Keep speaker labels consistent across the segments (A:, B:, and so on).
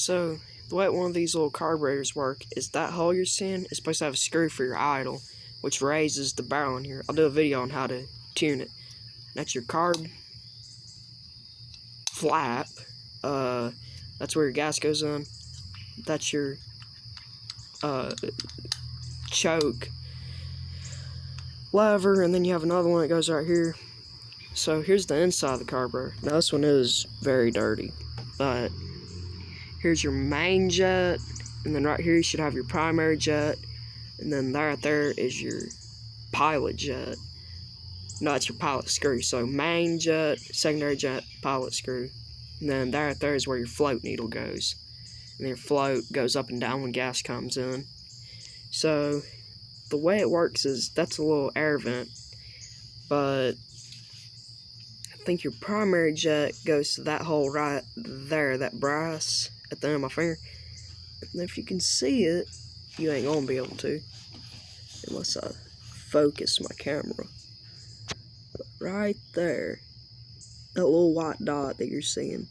A: So, the way one of these little carburetors work is that hole you're seeing is supposed to have a screw for your idle, which raises the barrel in here. I'll do a video on how to tune it. That's your carb flap. That's where your gas goes in. That's your choke lever, and then you have another one that goes right here. So here's the inside of the carburetor. Now this one is very dirty, but here's your main jet, and then right here you should have your primary jet, and then right there is your pilot jet. No, it's your pilot screw. So main jet, secondary jet, pilot screw, and then right there is where your float needle goes, and your float goes up and down when gas comes in. So the way it works is that's a little air vent, but I think your primary jet goes to that hole right there, that brass at the end of my finger. And if you can see it, you ain't gonna be able to unless I focus my camera. But right there, that little white dot that you're seeing,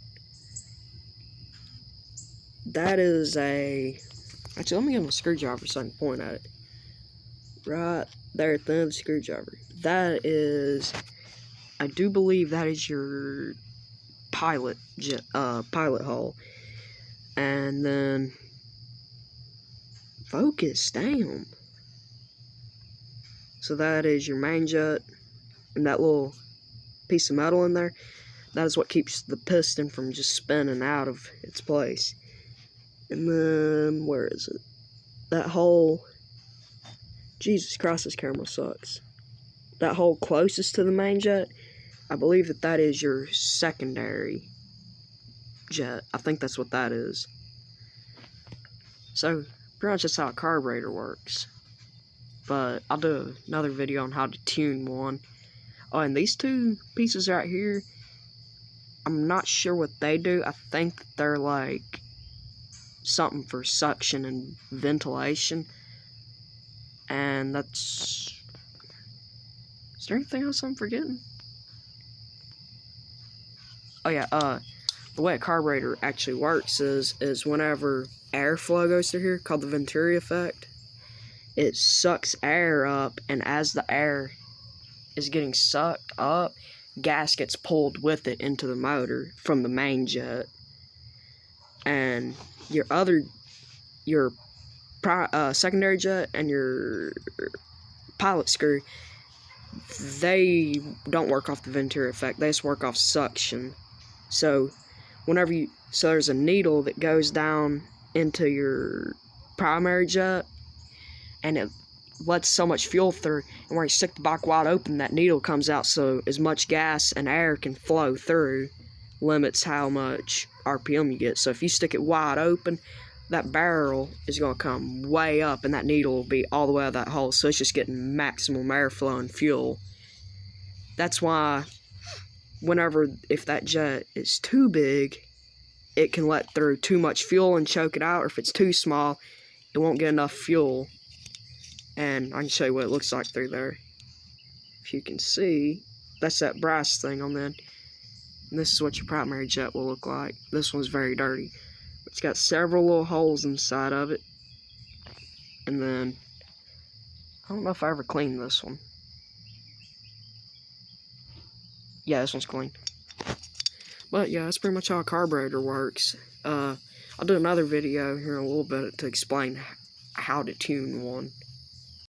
A: that is a... Actually, let me get my screwdriver so I can point at it. Right there at the end of the screwdriver. That is... I do believe that is your pilot jet, pilot hole. And then... Focus, damn. So that is your main jet. And that little piece of metal in there, that is what keeps the piston from just spinning out of its place. And then, where is it? That hole, Jesus Christ, this camera sucks. That hole closest to the main jet, I believe that that is your secondary jet. I think that's what that is. So, pretty much that's how a carburetor works. But I'll do another video on how to tune one. Oh, and these two pieces right here, I'm not sure what they do. I think they're like something for suction and ventilation. And that's... Is there anything else I'm forgetting? Oh yeah, the way a carburetor actually works is whenever airflow goes through here, called the Venturi effect, it sucks air up, and as the air is getting sucked up, gas gets pulled with it into the motor from the main jet. And your secondary jet and your pilot screw, they don't work off the Venturi effect. They just work off suction. So there's a needle that goes down into your primary jet, and it lets so much fuel through, and where you stick the back wide open, that needle comes out, so as much gas and air can flow through, limits how much RPM you get. So if you stick it wide open, that barrel is going to come way up, and that needle will be all the way out of that hole, so it's just getting maximum airflow and fuel. That's why if that jet is too big, it can let through too much fuel and choke it out, or if it's too small, it won't get enough fuel. And I can show you what it looks like through there. If you can see, that's that brass thing on there. And this is what your primary jet will look like. This one's very dirty. It's got several little holes inside of it. And then, I don't know if I ever cleaned this one. Yeah, this one's clean. But yeah, that's pretty much how a carburetor works. I'll do another video here in a little bit to explain how to tune one.